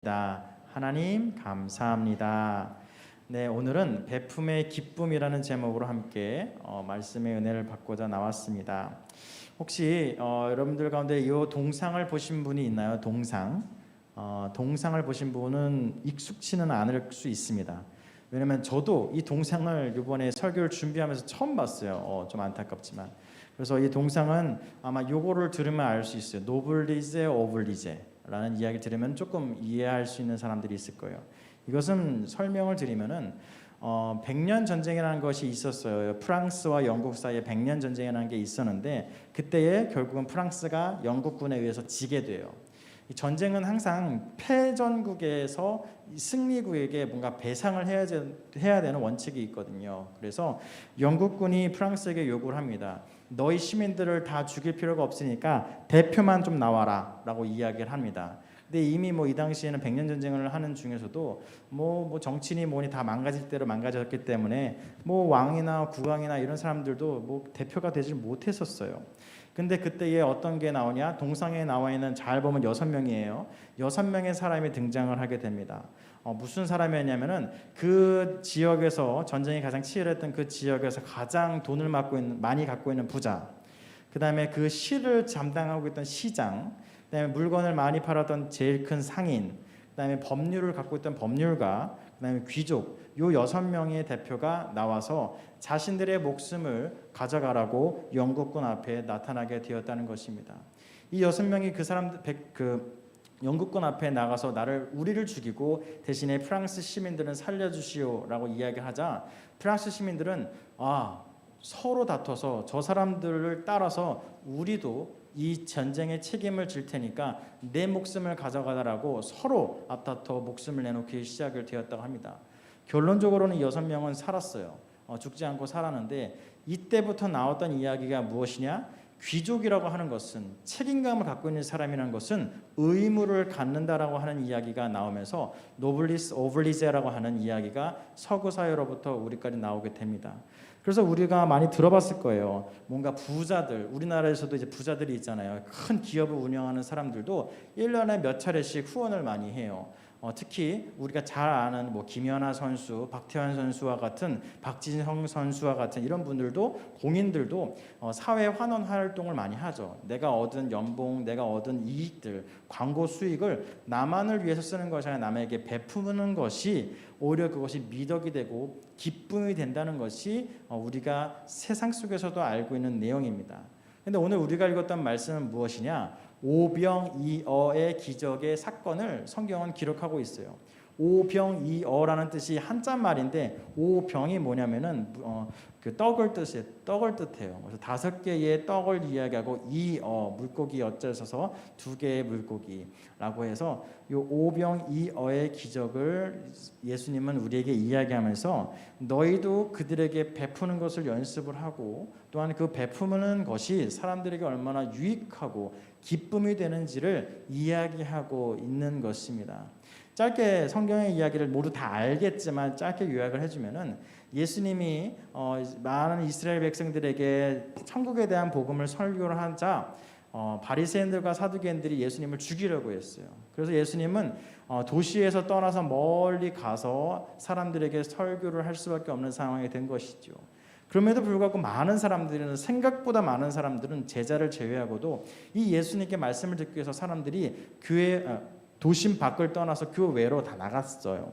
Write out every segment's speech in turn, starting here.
하나님 감사합니다. 네, 오늘은 베품의 기쁨이라는 제목으로 함께 말씀의 은혜를 받고자 나왔습니다. 혹시 여러분들 가운데 이 동상을 보신 분이 있나요? 동상을 보신 분은 익숙치는 않을 수 있습니다. 왜냐면 저도 이 동상을 이번에 설교를 준비하면서 처음 봤어요. 좀 안타깝지만. 그래서 이 동상은 아마 요거를 들으면 알 수 있어요. 노블리제 오블리제 라는 이야기 들으면 조금 이해할 수 있는 사람들이 있을 거예요. 이것은 설명을 드리면은 100년 전쟁이라는 것이 있었어요. 프랑스와 영국 사이에 100년 전쟁이라는 게 있었는데 그때에 결국은 프랑스가 영국군에 의해서 지게 돼요. 이 전쟁은 항상 패전국에서 승리국에게 뭔가 배상을 해야 되는 원칙이 있거든요. 그래서 영국군이 프랑스에게 요구를 합니다. 너희 시민들을 다 죽일 필요가 없으니까 대표만 좀 나와라 라고 이야기를 합니다. 근데 이미 이 당시에는 100년 전쟁을 하는 중에서도 정치인이 뭐니 다 망가질 대로 망가졌기 때문에 왕이나 국왕이나 이런 사람들도 대표가 되지 못했었어요. 근데 그때에 어떤 게 나오냐? 동상에 나와 있는 잘 보면 6명이에요. 6명의 사람이 등장을 하게 됩니다. 무슨 사람이었냐면은 그 지역에서 전쟁이 가장 치열했던 그 지역에서 가장 돈을 많이 갖고 있는 부자, 그 다음에 그 시를 담당하고 있던 시장, 그 다음에 물건을 많이 팔았던 제일 큰 상인, 그 다음에 법률을 갖고 있던 법률가, 그 다음에 귀족, 요 6명의 대표가 나와서 자신들의 목숨을 가져가라고 영국군 앞에 나타나게 되었다는 것입니다. 이 6명이 영국군 앞에 나가서 우리를 죽이고 대신에 프랑스 시민들은 살려주시오라고 이야기하자 프랑스 시민들은 서로 다퉈서 저 사람들을 따라서 우리도 이 전쟁의 책임을 질 테니까 내 목숨을 가져가라고 서로 앞다퉈 목숨을 내놓기 시작을 되었다고 합니다. 결론적으로는 6명은 살았어요. 죽지 않고 살았는데 이때부터 나왔던 이야기가 무엇이냐? 귀족이라고 하는 것은, 책임감을 갖고 있는 사람이라는 것은 의무를 갖는다라고 하는 이야기가 나오면서 노블리스 오블리제라고 하는 이야기가 서구 사회로부터 우리까지 나오게 됩니다. 그래서 우리가 많이 들어봤을 거예요. 뭔가 부자들, 우리나라에서도 이제 부자들이 있잖아요. 큰 기업을 운영하는 사람들도 1년에 몇 차례씩 후원을 많이 해요. 특히 우리가 잘 아는 김연아 선수, 박태환 선수와 같은, 박진성 선수와 같은 이런 분들도, 공인들도 사회 환원 활동을 많이 하죠. 내가 얻은 연봉, 내가 얻은 이익들, 광고 수익을 나만을 위해서 쓰는 것이 아니라 남에게 베푸는 것이 오히려 그것이 미덕이 되고 기쁨이 된다는 것이 우리가 세상 속에서도 알고 있는 내용입니다. 근데 오늘 우리가 읽었던 말씀은 무엇이냐? 오병이어의 기적의 사건을 성경은 기록하고 있어요. 오병이어라는 뜻이 한자말인데 오병이 뭐냐면은 떡을 뜻해요. 그래서 5개의 떡을 이야기하고 물고기 엿자 써서 2개의 물고기라고 해서 이 오병이어의 기적을 예수님은 우리에게 이야기하면서 너희도 그들에게 베푸는 것을 연습을 하고 또한 그 베푸는 것이 사람들에게 얼마나 유익하고 기쁨이 되는지를 이야기하고 있는 것입니다. 짧게 성경의 이야기를 모두 다 알겠지만 짧게 요약을 해주면은 예수님이 많은 이스라엘 백성들에게 천국에 대한 복음을 설교를 하자 바리새인들과 사두개인들이 예수님을 죽이려고 했어요. 그래서 예수님은 도시에서 떠나서 멀리 가서 사람들에게 설교를 할 수밖에 없는 상황이 된 것이죠. 그럼에도 불구하고 생각보다 많은 사람들은 제자를 제외하고도 이 예수님께 말씀을 듣기 위해서 사람들이 도심 밖을 떠나서 교외로 다 나갔어요.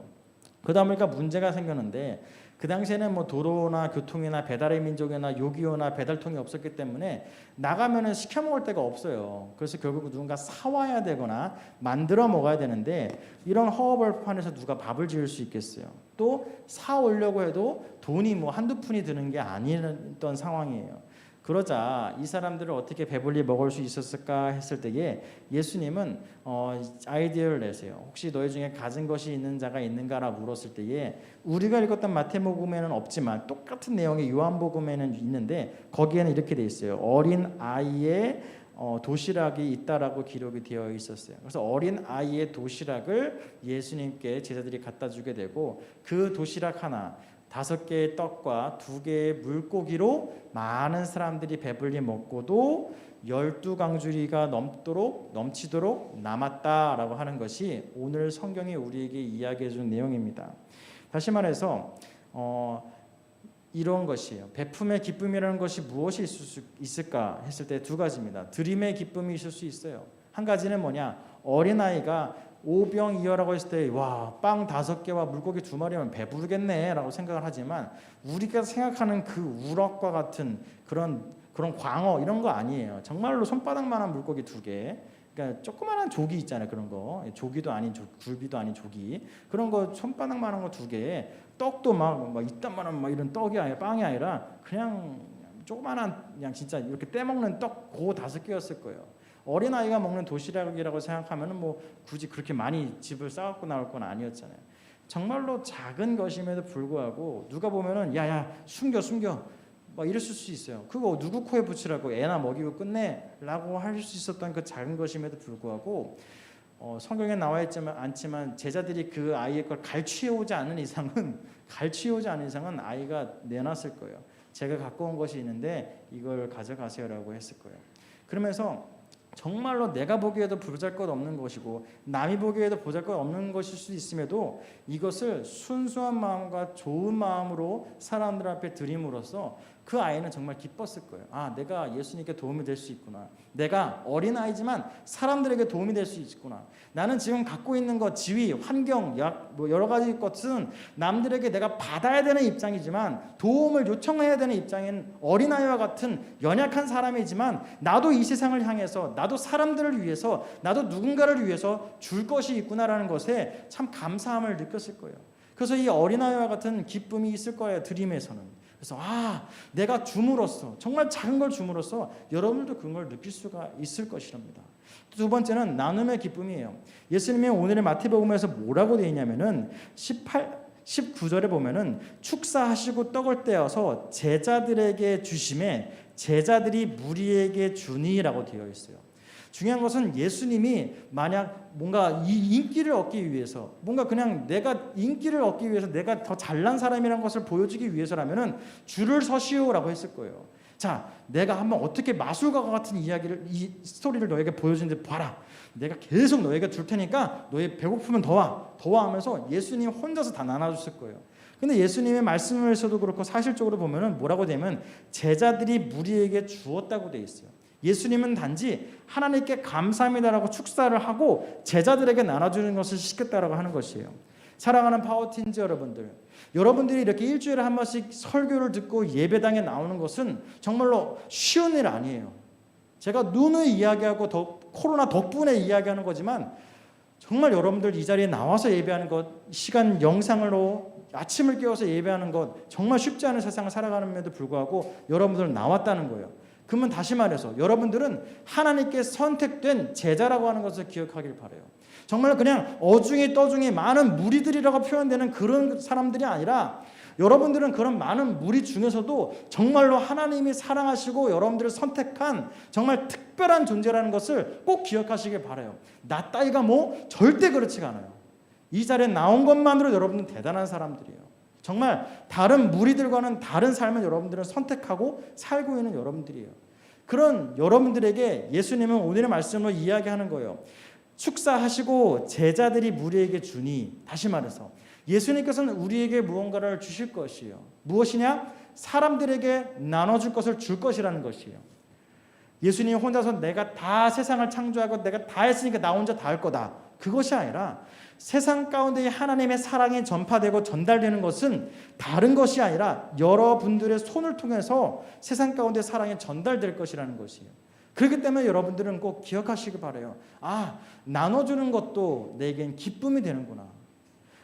그러다 보니까 문제가 생겼는데 그 당시에는 도로나 교통이나 배달의 민족이나 요기요나 배달통이 없었기 때문에 나가면은 시켜 먹을 데가 없어요. 그래서 결국 누군가 사와야 되거나 만들어 먹어야 되는데 이런 허허벌판에서 누가 밥을 지을 수 있겠어요. 또 사오려고 해도 돈이 한두 푼이 드는 게 아니었던 상황이에요. 그러자 이 사람들을 어떻게 배불리 먹을 수 있었을까 했을 때에 예수님은 아이디어를 내세요. 혹시 너희 중에 가진 것이 있는 자가 있는가라고 물었을 때에 우리가 읽었던 마태복음에는 없지만 똑같은 내용이 요한복음에는 있는데 거기에는 이렇게 돼 있어요. 어린 아이의 도시락이 있다라고 기록이 되어 있었어요. 그래서 어린 아이의 도시락을 예수님께 제자들이 갖다 주게 되고 그 도시락 하나, 5개의 떡과 2개의 물고기로 많은 사람들이 배불리 먹고도 12강주리가 넘치도록 남았다라고 하는 것이 오늘 성경이 우리에게 이야기해 준 내용입니다. 다시 말해서 이런 것이에요. 베품의 기쁨이라는 것이 무엇이 있을까 했을 때 2가지입니다. 드림의 기쁨이 있을 수 있어요. 한 가지는 뭐냐? 어린아이가 오병이어라고 했을 때 와, 빵 5개와 물고기 2마리면 배부르겠네 라고 생각을 하지만 우리가 생각하는 그 우럭과 같은 그런 광어 이런 거 아니에요. 정말로 손바닥만한 물고기 2개, 그러니까 조그만한 조기 있잖아요. 그런 거, 조기도 아닌 굴비도 아닌 조기, 그런 거 손바닥만한 거 2개, 떡도 막 이딴만한 막 이런 떡이 아니라 빵이 아니라 그냥 조그만한 그냥 진짜 이렇게 떼먹는 떡 고 5개였을 거예요. 어린아이가 먹는 도시락이라고 생각하면 뭐 굳이 그렇게 많이 집을 싸갖고 나올 건 아니었잖아요. 정말로 작은 것임에도 불구하고 누가 보면은 야야 숨겨 막 이랬을 수 있어요. 그거 누구 코에 붙이라고 애나 먹이고 끝내라고 할 수 있었던 그 작은 것임에도 불구하고 성경에 나와 있지만 않지만 제자들이 그 아이의 걸 갈취해오지 않은 이상은 아이가 내놨을 거예요. 제가 갖고 온 것이 있는데 이걸 가져가세요라고 했을 거예요. 그러면서 정말로 내가 보기에도 보잘것없는 것이고 남이 보기에도 보잘것없는 것일 수 있음에도 이것을 순수한 마음과 좋은 마음으로 사람들 앞에 드림으로써 그 아이는 정말 기뻤을 거예요. 아, 내가 예수님께 도움이 될 수 있구나. 내가 어린아이지만 사람들에게 도움이 될 수 있구나. 나는 지금 갖고 있는 것, 지위, 환경, 뭐 여러 가지 것은 남들에게 내가 받아야 되는 입장이지만 도움을 요청해야 되는 입장인 어린아이와 같은 연약한 사람이지만 나도 이 세상을 향해서 나도 사람들을 위해서 나도 누군가를 위해서 줄 것이 있구나라는 것에 참 감사함을 느꼈을 거예요. 그래서 이 어린아이와 같은 기쁨이 있을 거예요. 드림에서는. 그래서 내가 줌으로써 정말 작은 걸 줌으로써 여러분들도 그걸 느낄 수가 있을 것이랍니다. 2번째는 나눔의 기쁨이에요. 예수님이 오늘의 마태복음에서 뭐라고 되어 있냐면은 19절에 보면은 축사하시고 떡을 떼어서 제자들에게 주심에 제자들이 무리에게 주니라고 되어 있어요. 중요한 것은 예수님이 만약 뭔가 이 인기를 얻기 위해서 뭔가 그냥 내가 인기를 얻기 위해서 내가 더 잘난 사람이라는 것을 보여주기 위해서라면은 줄을 서시오라고 했을 거예요. 자, 내가 한번 어떻게 마술과 같은 이 스토리를 너에게 보여주는데 봐라. 내가 계속 너에게 줄 테니까 너희 배고프면 더 와 하면서 예수님 혼자서 다 나눠줬을 거예요. 근데 예수님의 말씀에서도 그렇고 사실적으로 보면은 뭐라고 되면 제자들이 무리에게 주었다고 돼 있어요. 예수님은 단지 하나님께 감사합니다라고 축사를 하고 제자들에게 나눠주는 것을 시켰다라고 하는 것이에요. 사랑하는 파워틴즈 여러분들이 이렇게 일주일에 한 번씩 설교를 듣고 예배당에 나오는 것은 정말로 쉬운 일 아니에요. 제가 누누이 이야기하고 코로나 덕분에 이야기하는 거지만 정말 여러분들 이 자리에 나와서 예배하는 것, 시간 영상으로 아침을 깨워서 예배하는 것 정말 쉽지 않은 세상을 살아가는데도 불구하고 여러분들은 나왔다는 거예요. 그러면 다시 말해서 여러분들은 하나님께 선택된 제자라고 하는 것을 기억하길 바라요. 정말 그냥 어중이 떠중이 많은 무리들이라고 표현되는 그런 사람들이 아니라 여러분들은 그런 많은 무리 중에서도 정말로 하나님이 사랑하시고 여러분들을 선택한 정말 특별한 존재라는 것을 꼭 기억하시길 바라요. 나 따위가 뭐 절대 그렇지가 않아요. 이 자리에 나온 것만으로 여러분은 대단한 사람들이에요. 정말 다른 무리들과는 다른 삶을 여러분들은 선택하고 살고 있는 여러분들이에요. 그런 여러분들에게 예수님은 오늘의 말씀으로 이야기하는 거예요. 축사하시고 제자들이 무리에게 주니, 다시 말해서 예수님께서는 우리에게 무언가를 주실 것이에요. 무엇이냐? 사람들에게 나눠줄 것을 줄 것이라는 것이에요. 예수님이 혼자서 내가 다 세상을 창조하고 내가 다 했으니까 나 혼자 다 할 거다. 그것이 아니라 세상 가운데 하나님의 사랑이 전파되고 전달되는 것은 다른 것이 아니라 여러분들의 손을 통해서 세상 가운데 사랑이 전달될 것이라는 것이에요. 그렇기 때문에 여러분들은 꼭 기억하시기 바라요. 나눠주는 것도 내겐 기쁨이 되는구나.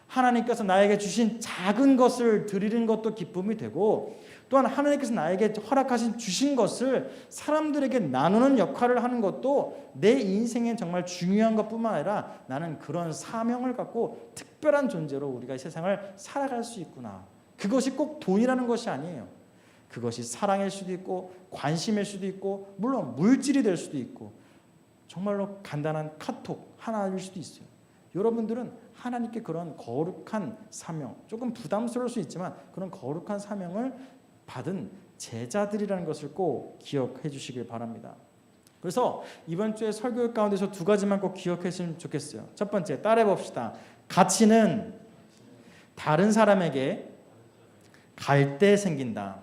하나님께서 나에게 주신 작은 것을 드리는 것도 기쁨이 되고 또한 하나님께서 나에게 허락하신 주신 것을 사람들에게 나누는 역할을 하는 것도 내 인생에 정말 중요한 것뿐만 아니라 나는 그런 사명을 갖고 특별한 존재로 우리가 이 세상을 살아갈 수 있구나. 그것이 꼭 돈이라는 것이 아니에요. 그것이 사랑일 수도 있고 관심일 수도 있고 물론 물질이 될 수도 있고 정말로 간단한 카톡 하나일 수도 있어요. 여러분들은 하나님께 그런 거룩한 사명, 조금 부담스러울 수 있지만 그런 거룩한 사명을 받은 제자들이라는 것을 꼭 기억해 주시길 바랍니다. 그래서 이번 주에 설교 가운데서 두 가지만 꼭 기억했으면 좋겠어요. 첫 번째, 따라해 봅시다. 가치는 다른 사람에게 갈 때 생긴다.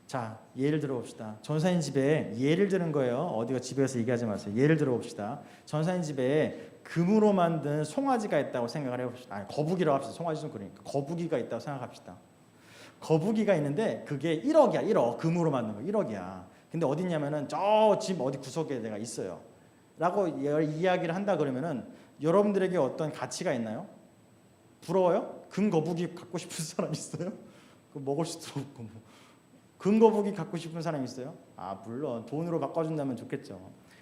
자, 예를 들어 봅시다. 전사님 집에, 예를 드는 거예요. 어디가 집에서 얘기하지 마세요. 예를 들어 봅시다. 전사님 집에 금으로 만든 송아지가 있다고 생각을 해봅시다. 아니, 거북이라고 합시다. 송아지 좀 그러니까 거북이가 있다고 생각합시다. 거북이가 있는데 그게 1억이야. 1억. 금으로 만든 거 1억이야. 근데 어디냐면은 저 집 어디 구석에 내가 있어요. 라고 이야기를 한다 그러면은 여러분들에게 어떤 가치가 있나요? 부러워요? 금 거북이 갖고 싶은 사람 있어요? 그 먹을 수도 없고 뭐. 금 거북이 갖고 싶은 사람 있어요? 아, 물론 돈으로 바꿔준다면 좋겠죠.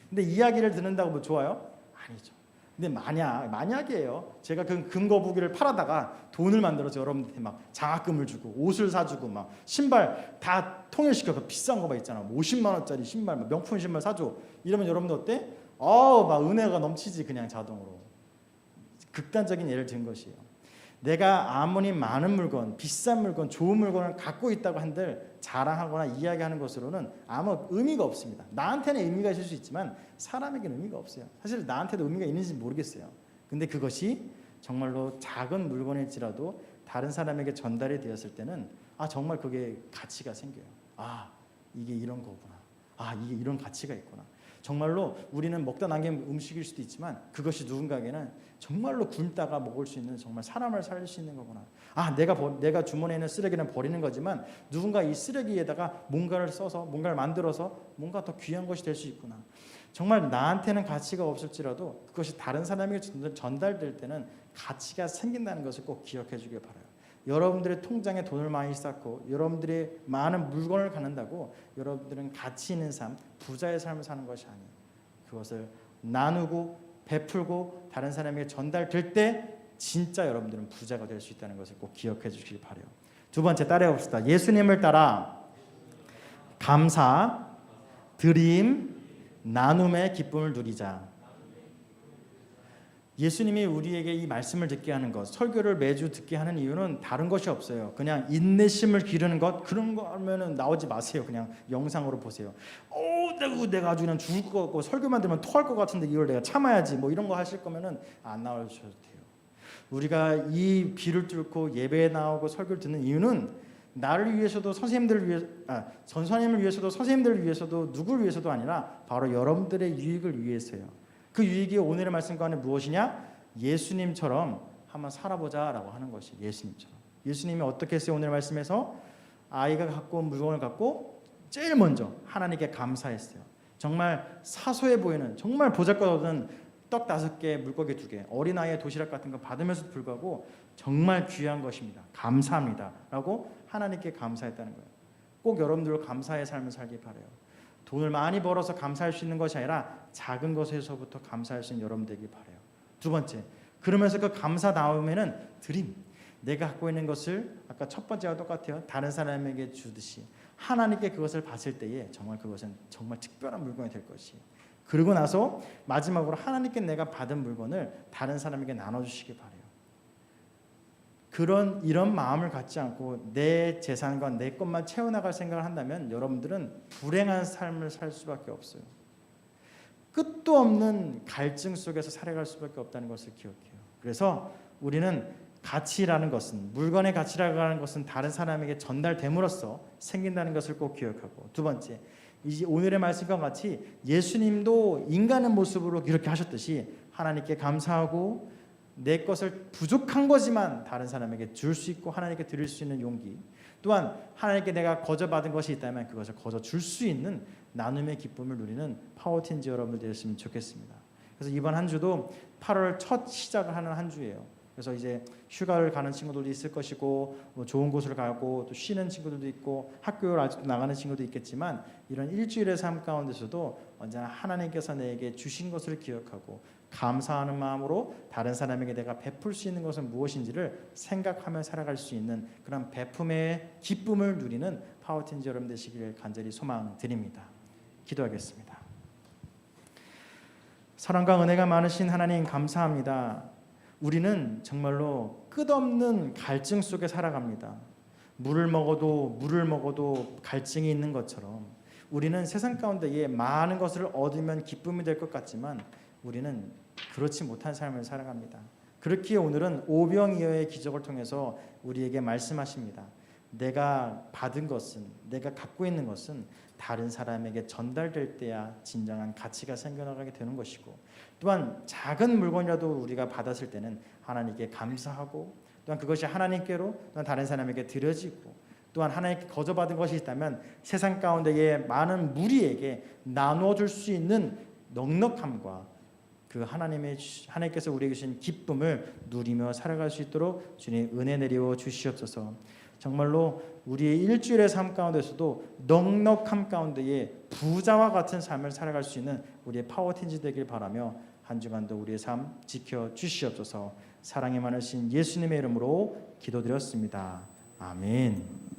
근데 이야기를 듣는다고 뭐 좋아요? 아니죠. 근데 만약이에요. 제가 그 금 거북이를 팔아다가 돈을 만들어서 여러분들한테 막 장학금을 주고 옷을 사주고 막 신발 다 통일시켜서 비싼 거 막 있잖아. 50만 원짜리 신발, 명품 신발 사줘. 이러면 여러분들 어때? 막 은혜가 넘치지 그냥 자동으로. 극단적인 예를 든 것이에요. 내가 아무리 많은 물건, 비싼 물건, 좋은 물건을 갖고 있다고 한들 자랑하거나 이야기하는 것으로는 아무 의미가 없습니다. 나한테는 의미가 있을 수 있지만 사람에게는 의미가 없어요. 사실 나한테도 의미가 있는지 모르겠어요. 근데 그것이 정말로 작은 물건일지라도 다른 사람에게 전달이 되었을 때는 정말 그게 가치가 생겨요. 이게 이런 거구나. 이게 이런 가치가 있구나. 정말로 우리는 먹다 남긴 음식일 수도 있지만 그것이 누군가에게는 정말로 굶다가 먹을 수 있는 정말 사람을 살릴 수 있는 거구나. 내가 주머니에 있는 쓰레기는 버리는 거지만 누군가 이 쓰레기에다가 뭔가를 써서 뭔가를 만들어서 뭔가 더 귀한 것이 될 수 있구나. 정말 나한테는 가치가 없을지라도 그것이 다른 사람에게 전달될 때는 가치가 생긴다는 것을 꼭 기억해 주길 바라요. 여러분들의 통장에 돈을 많이 쌓고 여러분들의 많은 물건을 갖는다고 여러분들은 가치 있는 삶, 부자의 삶을 사는 것이 아니에요. 그것을 나누고 베풀고 다른 사람에게 전달될 때 진짜 여러분들은 부자가 될 수 있다는 것을 꼭 기억해 주시길 바라요. 두 번째, 따라해 봅시다. 예수님을 따라 감사, 드림, 나눔의 기쁨을 누리자. 예수님이 우리에게 이 말씀을 듣게 하는 것, 설교를 매주 듣게 하는 이유는 다른 것이 없어요. 그냥 인내심을 기르는 것, 그런 거 하면은 나오지 마세요. 그냥 영상으로 보세요. 내가 아주 그냥 죽을 것 같고 설교만 들으면 토할 것 같은데 이걸 내가 참아야지. 뭐 이런 거 하실 거면은 안 나오셔도 돼요. 우리가 이 비를 뚫고 예배에 나오고 설교를 듣는 이유는 나를 위해서도 선생님들을 위해 전선생님을 위해서도 선생님들을 위해서도 누구를 위해서도 아니라 바로 여러분들의 유익을 위해서요. 그 유익이 오늘의 말씀 가운데 무엇이냐? 예수님처럼 한번 살아보자라고 하는 것이 예수님처럼. 예수님이 어떻게 했어요? 오늘 말씀에서 아이가 갖고 온 물건을 갖고 제일 먼저 하나님께 감사했어요. 정말 사소해 보이는 정말 보잘것없는 떡 5개, 물고기 2개, 어린아이의 도시락 같은 거 받으면서도 불구하고 정말 귀한 것입니다. 감사합니다 라고 하나님께 감사했다는 거예요. 꼭 여러분들도 감사의 삶을 살길 바라요. 돈을 많이 벌어서 감사할 수 있는 것이 아니라 작은 것에서부터 감사할 수 있는 여러분 되길 바라요. 두 번째, 그러면서 그 감사 다음에는 드림. 내가 갖고 있는 것을 아까 첫 번째와 똑같아요. 다른 사람에게 주듯이 하나님께 그것을 받을 때에 정말 그것은 정말 특별한 물건이 될 것이에요. 그리고 나서 마지막으로 하나님께 내가 받은 물건을 다른 사람에게 나눠주시기 바라요. 이런 마음을 갖지 않고 내 재산과 내 것만 채워나갈 생각을 한다면 여러분들은 불행한 삶을 살 수밖에 없어요. 끝도 없는 갈증 속에서 살아갈 수밖에 없다는 것을 기억해요. 그래서 우리는 가치라는 것은, 물건의 가치라고 하는 것은 다른 사람에게 전달됨으로써 생긴다는 것을 꼭 기억하고, 두 번째, 오늘의 말씀과 같이 예수님도 인간의 모습으로 이렇게 하셨듯이 하나님께 감사하고 내 것을 부족한 거지만 다른 사람에게 줄 수 있고 하나님께 드릴 수 있는 용기, 또한 하나님께 내가 거저 받은 것이 있다면 그것을 거저 줄 수 있는 나눔의 기쁨을 누리는 파워틴즈 여러분들 되셨으면 좋겠습니다. 그래서 이번 한 주도 8월 첫 시작을 하는 한 주예요. 그래서 이제 휴가를 가는 친구들도 있을 것이고 뭐 좋은 곳을 가고 또 쉬는 친구들도 있고 학교를 아직도 나가는 친구도 있겠지만 이런 일주일의 삶 가운데서도 언제나 하나님께서 내게 주신 것을 기억하고 감사하는 마음으로 다른 사람에게 내가 베풀 수 있는 것은 무엇인지를 생각하며 살아갈 수 있는 그런 베품의 기쁨을 누리는 파워틴즈 여러분 되시기를 간절히 소망드립니다. 기도하겠습니다. 사랑과 은혜가 많으신 하나님 감사합니다. 우리는 정말로 끝없는 갈증 속에 살아갑니다. 물을 먹어도 갈증이 있는 것처럼 우리는 세상 가운데에 많은 것을 얻으면 기쁨이 될 것 같지만 우리는 그렇지 못한 삶을 살아갑니다. 그렇기에 오늘은 오병이어의 기적을 통해서 우리에게 말씀하십니다. 내가 받은 것은, 내가 갖고 있는 것은 다른 사람에게 전달될 때야 진정한 가치가 생겨나가게 되는 것이고, 또한 작은 물건이라도 우리가 받았을 때는 하나님께 감사하고, 또한 그것이 하나님께로 또한 다른 사람에게 드려지고, 또한 하나님께 거저받은 것이 있다면 세상 가운데의 많은 무리에게 나누어줄 수 있는 넉넉함과 그 하나님께서 우리에게 주신 기쁨을 누리며 살아갈 수 있도록 주님 은혜 내리워 주시옵소서. 정말로 우리의 일주일의 삶 가운데서도 넉넉함 가운데에 부자와 같은 삶을 살아갈 수 있는 우리의 파워틴즈 되길 바라며 한 주간도 우리의 삶 지켜 주시옵소서. 사랑이 많으신 예수님의 이름으로 기도드렸습니다. 아멘.